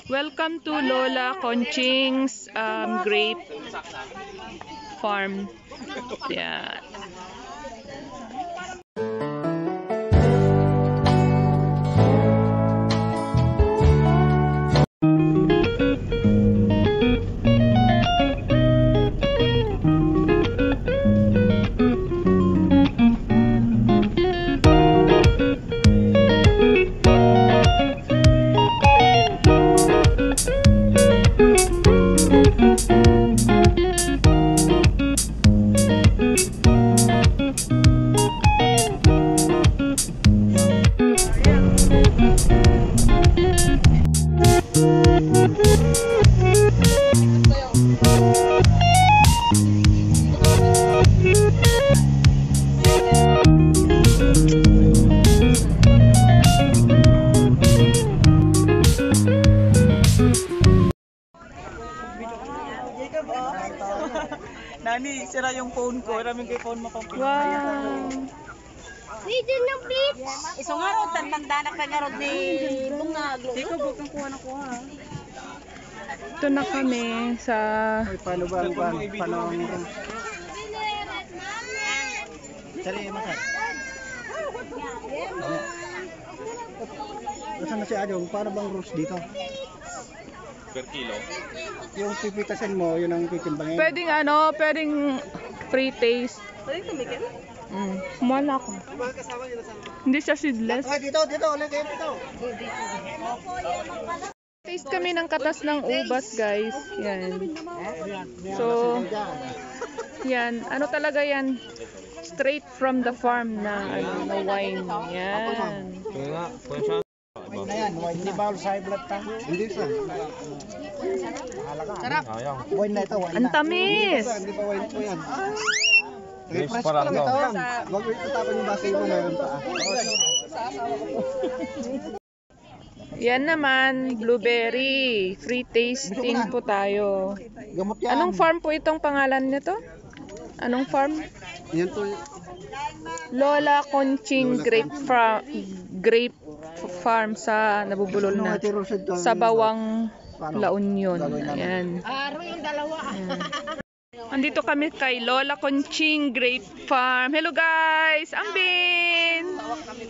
Welcome to Lola Conching's grape farm. Yeah. Nani, sira yung phone ko. Raming kay phone mo kung Wow. Video ng beach. Iso nga ro, tanda na kay nga ni bungag. Ikaw buk ng kuha na kuha. Ito na kami sa... Ay, paano ba ang paano ang Sali mo sa. Nasaan na si Adjong? Paano bang rules dito? Per kilo? Yung pipitasin mo, yun ang titimbangin. Pwedeng pwedeng free taste. Pwede tumigil? Kumala ako. Hindi siya seedless. Ay, dito, ulit kayo dito. Taste kami ng katas ng ubas, guys. Yan. So, yan. Ano talaga yan? Straight from the farm na wine. Yan. Na yan, hindi ba sa high blood tank? Hindi sa. Sarap. Wine na ito, wine na. Ang tamis! Hindi pa wine po yan. Fresh pa lang ito. Wag mo itatapan yung base mo meron pa. Yan naman, blueberry. Free tasting po tayo. Gamot yan. Anong farm po itong pangalan nito? Anong farm? Yan po. Lola Conching Grape Farm sa nabubulol na sa Bawang La Union. Ayan. Aro yung dalawa. Andito kami kay Lola Conching Grape Farm. Hello guys! Ambin!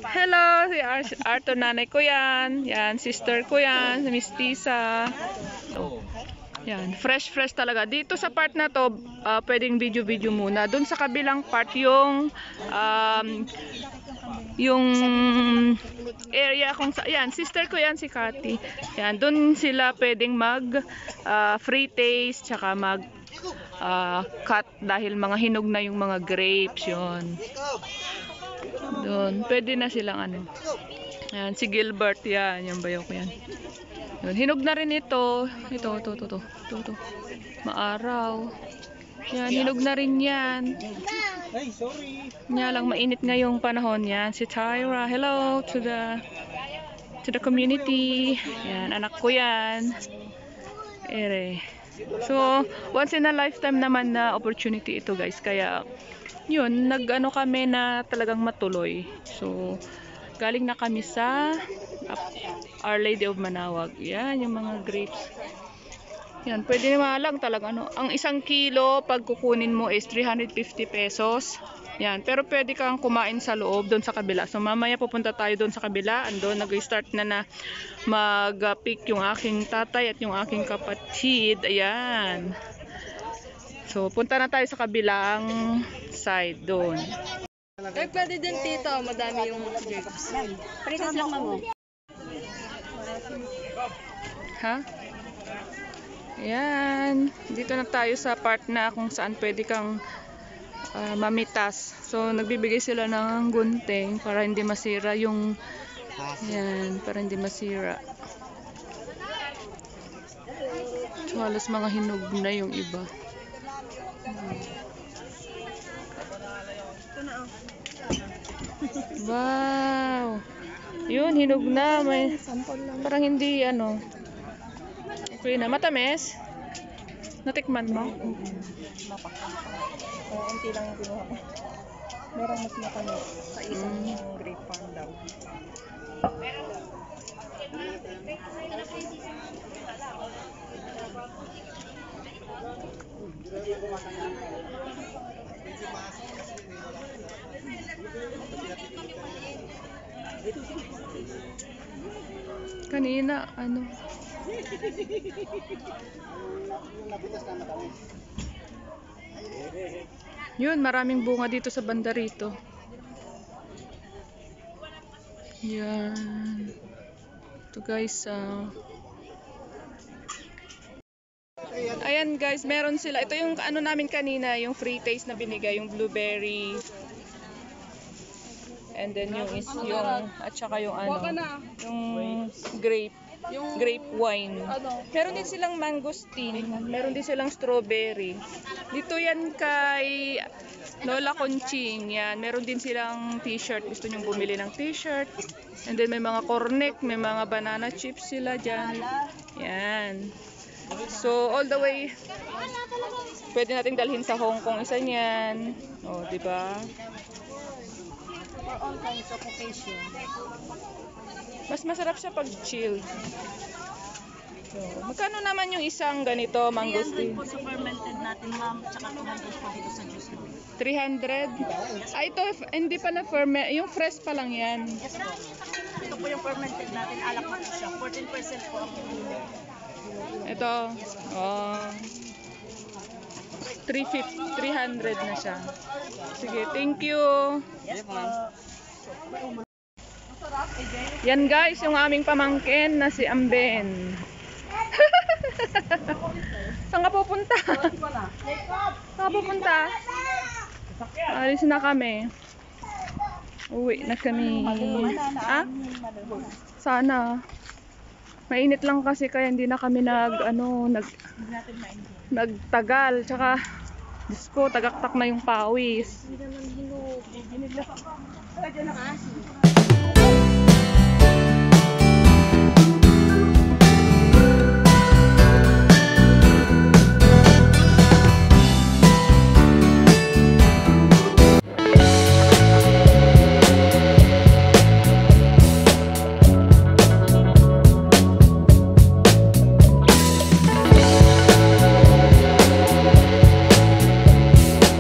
Hello! Si Arto, nanay ko yan. Yan, sister ko yan. Si Miss Tisa. Yan, fresh talaga. Dito sa part na to, pwedeng video muna. Doon sa kabilang part yung area kung yan, sister ko yan si Cathy. Yan, doon sila pwedeng mag free taste tsaka mag cut dahil mga hinog na yung mga grapes yon. Doon, pwede na silang Yan, si Gilbert yan, yung bayaw ko yan. Yun, hinog na rin ito. Ito. Maaraw. Yan, hinog na rin yan. Ay, sorry. Nga lang, mainit ngayong panahon yan. Si Tyra, hello to the community. Yan, anak ko yan. Ere. So, once in a lifetime naman na opportunity ito guys. Kaya, yun, kami na talagang matuloy. So, galing na kami sa Our Lady of Manawag. Yan, yung mga grapes. Yan, pwede naman lang talaga. Ang 1 kilo, pag kukunin mo is 350 pesos. Yan, pero pwede kang kumain sa loob, doon sa kabila. So, mamaya pupunta tayo doon sa kabila. Andun, nag-start na mag-pick yung aking tatay at yung aking kapatid. Ayan. So, punta na tayo sa kabilang side doon. Eh, pwede din tito. Madami yung grapes. Prikas lang mo. Ha? Ayan. Dito na tayo sa part na kung saan pwede kang mamitas. So, nagbibigay sila ng gunting para hindi masira yung para hindi masira. So, halos mga hinog na yung iba. Wow! Yun, hinog na. Parang hindi, okay na. Matamis? Natikman mo? Unti lang yung kinuha ko. Merong mas matamis sa isang grape farm daw. Kanina, ano? Yun, maraming bunga dito sa banda rito. Yan. Ito guys, ayan guys, meron sila. Ito yung ano namin kanina, yung free taste na binigay, yung blueberry. And then yung at saka yung ano, yung grape wine. Meron din silang mangosteen, meron din silang strawberry. Dito yan kay Lola Conching, yan. Meron din silang t-shirt, gusto nyong bumili ng t-shirt. And then may mga cornet, may mga banana chips sila dyan. Yan. So all the way, pwede natin dalhin sa Hong Kong isa niyan. O, di ba? For all kinds of occasion. Mas masarap siya pag chill. So, magkano naman yung isang ganito, 300 mangosteen? po sa fermented natin, ma'am. Tsaka 200 po dito sa juice mo. 300? Ah, ito, hindi pa na ferment. Yung fresh pa lang yan. Yes po. Ito po yung fermented natin. Alak na po siya. 14% po ang Ito, oh, 300 na siya. Sige, thank you. Yes po. Yan guys, yung aming pamangkin na si Amben. Saan ka pupunta? Saan ka pupunta? Alis na kami. Uwi na kami. Ah? Sana. Mainit lang kasi kaya hindi na kami nagtagal. Tsaka, Diyos ko, tagaktak na yung pawis.